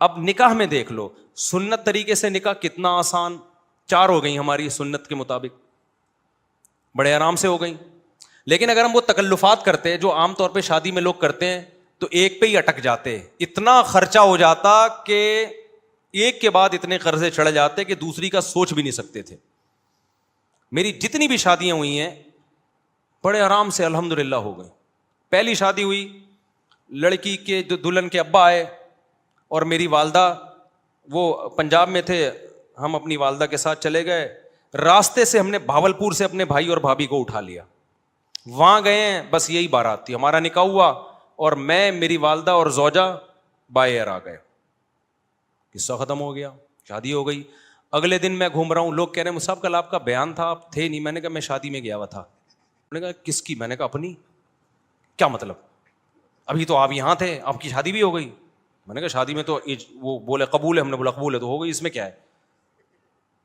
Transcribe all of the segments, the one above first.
اب نکاح میں دیکھ لو, سنت طریقے سے نکاح کتنا آسان, 4 ہو گئی ہماری سنت کے مطابق, بڑے آرام سے ہو گئی. لیکن اگر ہم وہ تکلفات کرتے جو عام طور پہ شادی میں لوگ کرتے ہیں تو ایک پہ ہی اٹک جاتے, اتنا خرچہ ہو جاتا کہ ایک کے بعد اتنے قرضے چڑھ جاتے کہ دوسری کا سوچ بھی نہیں سکتے تھے. میری جتنی بھی شادیاں ہوئی ہیں بڑے آرام سے الحمدللہ ہو گئی. پہلی شادی ہوئی, لڑکی کے جو دلہن کے ابا آئے اور میری والدہ, وہ پنجاب میں تھے, ہم اپنی والدہ کے ساتھ چلے گئے. راستے سے ہم نے بھاولپور سے اپنے بھائی اور بھابھی کو اٹھا لیا, وہاں گئے ہیں, بس یہی بارات تھی, ہمارا نکاح ہوا اور میں, میری والدہ اور زوجہ بائی ایئر آ گئے, قصہ ختم ہو گیا, شادی ہو گئی. اگلے دن میں گھوم رہا ہوں, لوگ کہہ رہے ہیں مصعب کل آپ کا بیان تھا, آپ تھے نہیں. میں نے کہا میں شادی میں گیا ہوا تھا. انہوں نے کہا کس کی؟ میں نے کہا اپنی. کیا مطلب؟ ابھی تو آپ یہاں تھے, آپ کی شادی بھی ہو گئی. میں نے کہا شادی میں تو وہ بولے قبول ہے, ہم نے بولا قبول ہے تو ہو گئی, اس میں کیا ہے.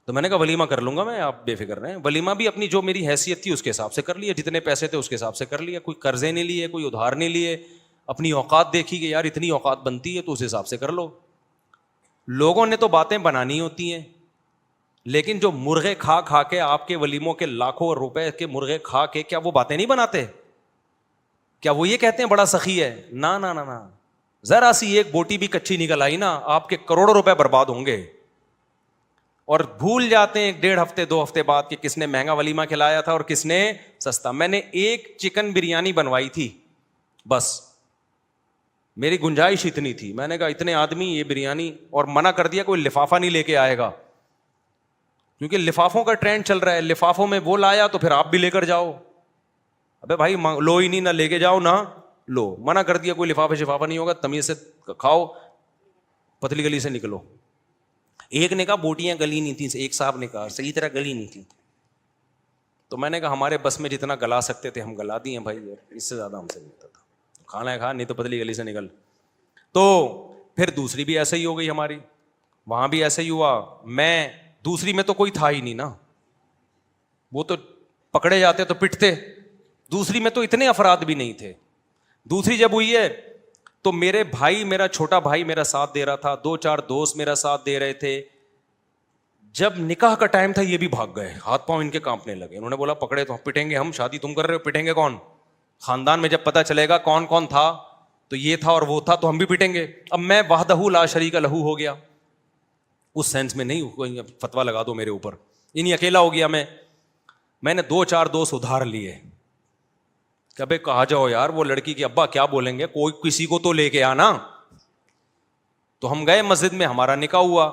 تو میں نے کہا ولیمہ کر لوں گا میں, آپ بے فکر رہیں. ولیمہ بھی اپنی جو میری حیثیت تھی اس کے حساب سے کر لیا, جتنے پیسے تھے اس کے حساب سے کر لیا, کوئی قرضے نہیں لیے, کوئی ادھار نہیں لیے, اپنی اوقات دیکھی کہ یار اتنی اوقات بنتی ہے تو اس حساب سے کر لو. لوگوں نے تو باتیں بنانی ہوتی ہیں, لیکن جو مرغے کھا کھا کے آپ کے ولیموں کے لاکھوں روپے کے مرغے کھا کے, کیا وہ باتیں نہیں بناتے؟ کیا وہ یہ کہتے ہیں بڑا سخی ہے؟ نا نا نا نا, ذرا سی ایک بوٹی بھی کچی نکل آئی نا, آپ کے کروڑوں روپے برباد ہوں گے. اور بھول جاتے ہیں 1.5 ہفتے 2 ہفتے بعد کہ کس نے مہنگا ولیمہ کھلایا تھا اور کس نے سستا. میں نے ایک چکن بریانی بنوائی تھی بس, میری گنجائش اتنی تھی. میں نے کہا اتنے آدمی یہ بریانی, اور منع کر دیا کوئی لفافہ نہیں لے کے آئے گا, کیونکہ لفافوں کا ٹرینڈ چل رہا ہے. لفافوں میں وہ لایا تو پھر آپ بھی لے کر جاؤ. ابے بھائی لو ہی نہیں, نہ لے کے جاؤ نہ لو. منع کر دیا کوئی لفافہ شفافہ نہیں ہوگا, تمیز سے کھاؤ, پتلی گلی سے نکلو. ایک نے کہا بوٹیاں گلی نہیں تھیں, ایک صاحب نے کہا صحیح طرح گلی نہیں تھی. تو میں نے کہا ہمارے بس میں جتنا گلا سکتے تھے ہم گلا دیے بھائی, اس سے زیادہ ہم سے نہیں ہوتا تھا. کھانا ہے کھا, نہیں تو پتلی گلی سے نکل. تو پھر دوسری بھی ایسے ہی ہو گئی ہماری, وہاں بھی ایسے ہی ہوا. میں دوسری میں تو کوئی تھا ہی نہیں نا, وہ تو پکڑے جاتے تو پٹتے. دوسری میں تو اتنے افراد بھی نہیں تھے. دوسری جب ہوئی ہے تو میرے بھائی, میرا چھوٹا بھائی میرا ساتھ دے رہا تھا, 2-4 دوست میرا ساتھ دے رہے تھے. جب نکاح کا ٹائم تھا یہ بھی بھاگ گئے, ہاتھ پاؤں ان کے کانپنے لگے. انہوں نے بولا پکڑے تو پٹیں گے ہم, شادی تم کر رہے ہو, پٹیں گے کون؟ خاندان میں جب پتہ چلے گا کون کون تھا تو یہ تھا اور وہ تھا تو ہم بھی پٹیں گے. اب میں وحدہ لا شریک لہ ہو گیا, اس سینس میں نہیں فتویٰ لگا دو میرے اوپر, انہیں اکیلا ہو گیا. میں نے 2-4 دوست ادھار لیے کہ بھائی کہا جاؤ یار, وہ لڑکی کے ابا کیا بولیں گے, کوئی کسی کو تو لے کے آنا. تو ہم گئے مسجد میں, ہمارا نکاح ہوا.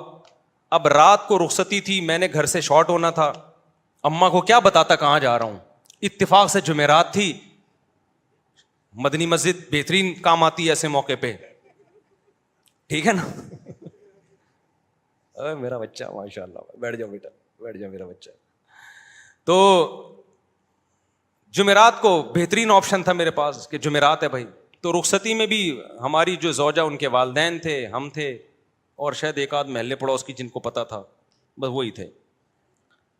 اب رات کو رخصتی تھی, میں نے گھر سے شارٹ ہونا تھا, اماں کو کیا بتاتا کہاں جا رہا ہوں. اتفاق سے جمعرات تھی, مدنی مسجد بہترین کام آتی ہے ایسے موقع پہ, ٹھیک ہے نا. میرا بچہ ماشاء اللہ, بیٹھ جاؤ بیٹا, بیٹھ جاؤ میرا بچہ. تو جمعرات کو بہترین آپشن تھا میرے پاس کہ جمعرات ہے بھائی. تو رخصتی میں بھی ہماری جو زوجہ, ان کے والدین تھے, ہم تھے, اور شاید ایک آدھ محلے پڑوس کی جن کو پتا تھا, بس وہی تھے.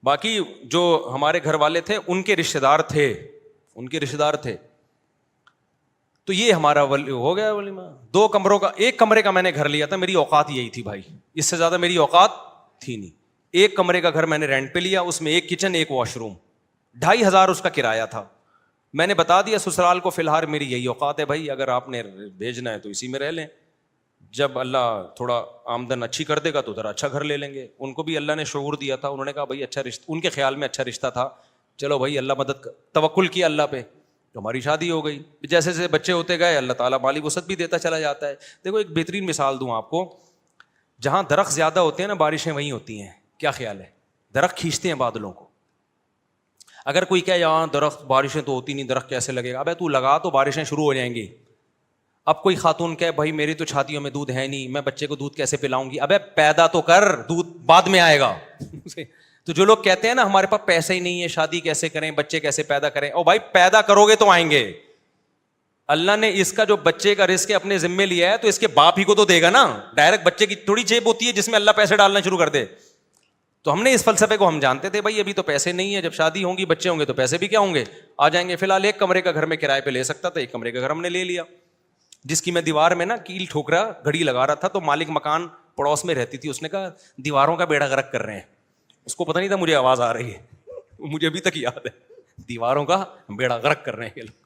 باقی جو ہمارے گھر والے تھے ان کے رشتے دار تھے. تو یہ ہمارا ہو گیا ولیمہ. 2 کمروں کا, 1 کمرے کا میں نے گھر لیا تھا, میری اوقات یہی تھی بھائی, اس سے زیادہ میری اوقات تھی نہیں. 1 کمرے کا گھر میں نے رینٹ پہ لیا, اس میں 1 کچن 1 واش روم, 2,500 اس کا کرایہ تھا. میں نے بتا دیا سسرال کو فی الحال میری یہی اوقات ہے بھائی, اگر آپ نے بھیجنا ہے تو اسی میں رہ لیں, جب اللہ تھوڑا آمدن اچھی کر دے گا تو ذرا اچھا گھر لے لیں گے. ان کو بھی اللہ نے شعور دیا تھا, انہوں نے کہا بھائی اچھا رشتہ, ان کے خیال میں اچھا رشتہ تھا, چلو بھائی اللہ مدد, توکل کیا اللہ پہ, تو ہماری شادی ہو گئی. جیسے جیسے بچے ہوتے گئے اللہ تعالیٰ مالی وسعت بھی دیتا چلا جاتا ہے. دیکھو ایک بہترین مثال دوں آپ کو, جہاں درخت زیادہ ہوتے ہیں نا بارشیں وہیں ہوتی ہیں. کیا خیال ہے؟ درخت کھینچتے ہیں بادلوں کو. اگر کوئی کہے یہاں درخت بارشیں تو ہوتی نہیں, درخت کیسے لگے گا, ابے تو لگا تو بارشیں شروع ہو جائیں گی. اب کوئی خاتون کہے بھائی میری تو چھاتیوں میں دودھ ہے نہیں, میں بچے کو دودھ کیسے پلاؤں گی, ابے پیدا تو کر, دودھ بعد میں آئے گا. تو جو لوگ کہتے ہیں نا ہمارے پاس پیسے ہی نہیں ہے, شادی کیسے کریں, بچے کیسے پیدا کریں, او بھائی پیدا کرو گے تو آئیں گے. اللہ نے اس کا جو بچے کا رزق اپنے ذمے لیا ہے تو اس کے باپ ہی کو تو دے گا نا. ڈائریکٹ بچے کی تھوڑی جیب ہوتی ہے جس میں اللہ پیسے ڈالنا شروع کر دے. تو ہم نے اس فلسفے کو ہم جانتے تھے بھائی ابھی تو پیسے نہیں ہے, جب شادی ہوں گی بچے ہوں گے تو پیسے بھی کیا ہوں گے, آ جائیں گے. فی الحال 1 کمرے کا گھر میں کرائے پہ لے سکتا تھا, 1 کمرے کا گھر ہم نے لے لیا. جس کی میں دیوار میں نا کیل ٹھوک رہا گھڑی لگا رہا تھا, تو مالک مکان پڑوس میں رہتی تھی, اس نے کہا دیواروں کا بیڑا غرق کر رہے ہیں. اس کو پتہ نہیں تھا مجھے آواز آ رہی ہے, مجھے ابھی تک یاد ہے, دیواروں کا بیڑا غرق کر رہے ہیں یہ لوگ.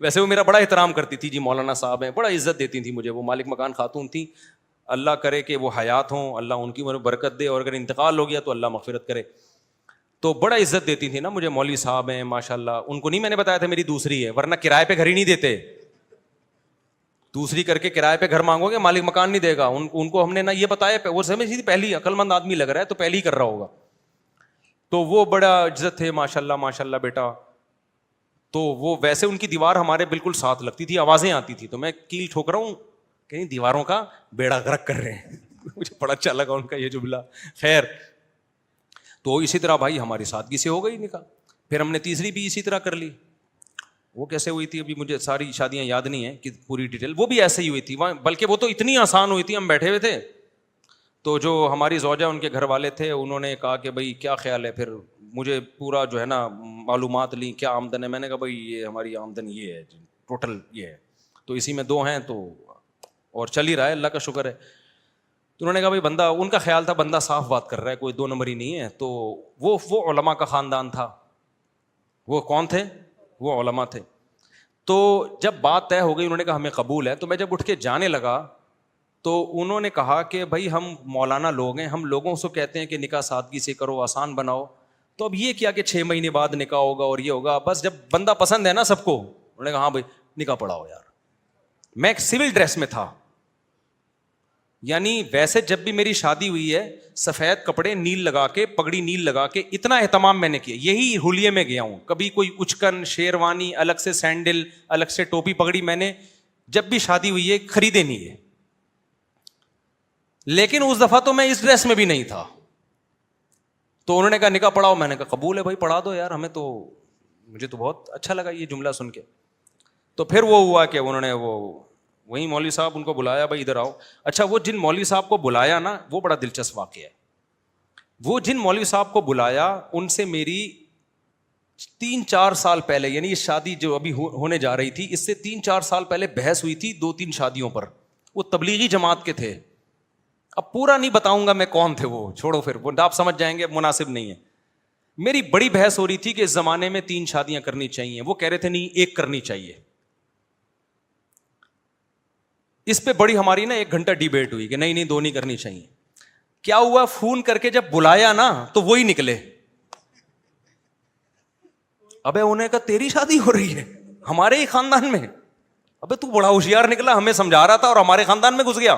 ویسے وہ میرا بڑا احترام کرتی تھی جی, مولانا صاحب ہیں, بڑا عزت دیتی تھی مجھے, وہ مالک مکان خاتون تھی, اللہ کرے کہ وہ حیات ہوں, اللہ ان کی برکت دے, اور اگر انتقال ہو گیا تو اللہ مغفرت کرے. تو بڑا عزت دیتی تھی نا مجھے, مولوی صاحب ہیں ماشاء اللہ. ان کو نہیں میں نے بتایا تھا میری دوسری ہے, ورنہ کرائے پہ گھر ہی نہیں دیتے. دوسری کر کے کرائے پہ گھر مانگو گے مالک مکان نہیں دے گا. ان کو ہم نے نہ یہ بتایا, وہ سمجھ تھی پہلی عقل مند آدمی لگ رہا ہے تو پہلی ہی کر رہا ہوگا. تو وہ بڑا عزت تھے ماشاء اللہ بیٹا. تو وہ ویسے ان کی دیوار ہمارے بالکل ساتھ لگتی تھی, آوازیں آتی تھی, تو میں کیل ٹھوک رہا ہوں کہیں دیواروں کا بیڑا غرق کر رہے ہیں. مجھے بڑا اچھا لگا ان کا یہ جملہ. خیر, تو اسی طرح بھائی ہماری سادگی سے ہو گئی نکاح. پھر ہم نے تیسری بھی اسی طرح کر لی. وہ کیسے ہوئی تھی ابھی مجھے ساری شادیاں یاد نہیں ہیں کہ پوری ڈیٹیل, وہ بھی ایسے ہی ہوئی تھی, بلکہ وہ تو اتنی آسان ہوئی تھی. ہم بیٹھے ہوئے تھے تو جو ہماری زوجہ ان کے گھر والے تھے انہوں نے کہا کہ بھائی کیا خیال ہے, پھر مجھے پورا جو ہے نا معلومات لی کیا آمدن ہے. میں نے کہا بھائی یہ ہماری آمدن یہ ہے ٹوٹل یہ ہے, تو اسی میں 2 ہیں تو اور چل ہی رہا ہے اللہ کا شکر ہے. تو انہوں نے کہا بھائی بندہ, ان کا خیال تھا بندہ صاف بات کر رہا ہے, کوئی 2 نمبری نہیں ہے. تو وہ علماء کا خاندان تھا. وہ کون تھے؟ وہ علماء تھے. تو جب بات طے ہو گئی انہوں نے کہا ہمیں قبول ہے, تو میں جب اٹھ کے جانے لگا تو انہوں نے کہا کہ بھائی ہم مولانا لوگ ہیں, ہم لوگوں سے کہتے ہیں کہ نکاح سادگی سے کرو, آسان بناؤ, تو اب یہ کیا کہ 6 مہینے بعد نکاح ہوگا اور یہ ہوگا. بس جب بندہ پسند ہے نا سب کو, انہوں نے کہا ہاں بھائی نکاح پڑھاؤ یار. میں ایک سول ڈریس میں تھا, یعنی ویسے جب بھی میری شادی ہوئی ہے سفید کپڑے نیل لگا کے, پگڑی نیل لگا کے, اتنا اہتمام میں نے کیا. یہی حلیے میں گیا ہوں, کبھی کوئی اچکن شیروانی الگ سے, سینڈل الگ سے, ٹوپی پگڑی میں نے جب بھی شادی ہوئی ہے خریدے نہیں ہے. لیکن اس دفعہ تو میں اس ڈریس میں بھی نہیں تھا. تو انہوں نے کہا نکاح پڑھاؤ. میں نے کہا قبول ہے بھائی پڑھا دو یار, ہمیں تو, مجھے تو بہت اچھا لگا یہ جملہ سن کے. تو پھر وہ ہوا کہ انہوں نے وہی مولوی صاحب ان کو بلایا, بھائی ادھر آؤ. اچھا, وہ جن مولوی صاحب کو بلایا نا, وہ بڑا دلچسپ واقعہ ہے. وہ جن مولوی صاحب کو بلایا ان سے میری 3-4 سال پہلے, یعنی یہ شادی جو ابھی ہونے جا رہی تھی اس سے 3-4 سال پہلے بحث ہوئی تھی 2-3 شادیوں پر. وہ تبلیغی جماعت کے تھے. اب پورا نہیں بتاؤں گا میں کون تھے, وہ چھوڑو, پھر وہ آپ سمجھ جائیں گے, مناسب نہیں ہے. میری بڑی بحث ہو رہی تھی کہ اس زمانے میں 3 شادیاں کرنی چاہیے. وہ کہہ رہے تھے نہیں 1 کرنی چاہیے. اس پہ بڑی ہماری نا 1 گھنٹہ ڈیبیٹ ہوئی کہ نہیں 2 نہیں کرنی چاہیے. کیا ہوا, فون کر کے جب بلایا نا تو وہی نکلے. ابے انہیں کہا تیری شادی ہو رہی ہے ہمارے ہی خاندان میں؟ ابے تو بڑا ہوشیار نکلا, ہمیں سمجھا رہا تھا اور ہمارے خاندان میں گھس گیا.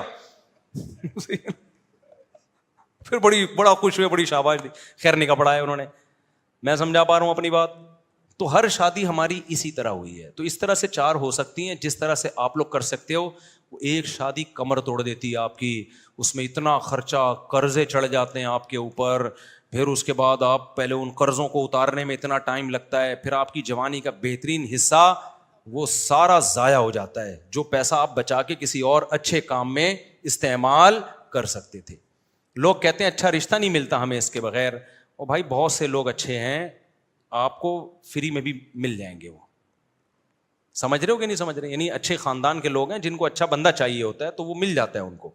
پھر بڑا خوش ہوئے, بڑی شاباش دی. خیر نکاح پڑھایا انہوں نے. میں سمجھا پا رہا ہوں اپنی بات. تو ہر شادی ہماری اسی طرح ہوئی ہے. تو اس طرح سے 4 ہو سکتی ہیں جس طرح سے آپ لوگ کر سکتے ہو. ایک شادی کمر توڑ دیتی ہے آپ کی, اس میں اتنا خرچہ, قرضے چڑھ جاتے ہیں آپ کے اوپر, پھر اس کے بعد آپ پہلے ان قرضوں کو اتارنے میں اتنا ٹائم لگتا ہے, پھر آپ کی جوانی کا بہترین حصہ وہ سارا ضائع ہو جاتا ہے, جو پیسہ آپ بچا کے کسی اور اچھے کام میں استعمال کر سکتے تھے. لوگ کہتے ہیں اچھا رشتہ نہیں ملتا ہمیں اس کے بغیر. اور بھائی بہت سے لوگ اچھے ہیں, آپ کو فری میں بھی مل جائیں گے. وہ سمجھ رہے ہو کہ نہیں سمجھ رہے؟ یعنی اچھے خاندان کے لوگ ہیں جن کو اچھا بندہ چاہیے ہوتا ہے تو وہ مل جاتا ہے ان کو.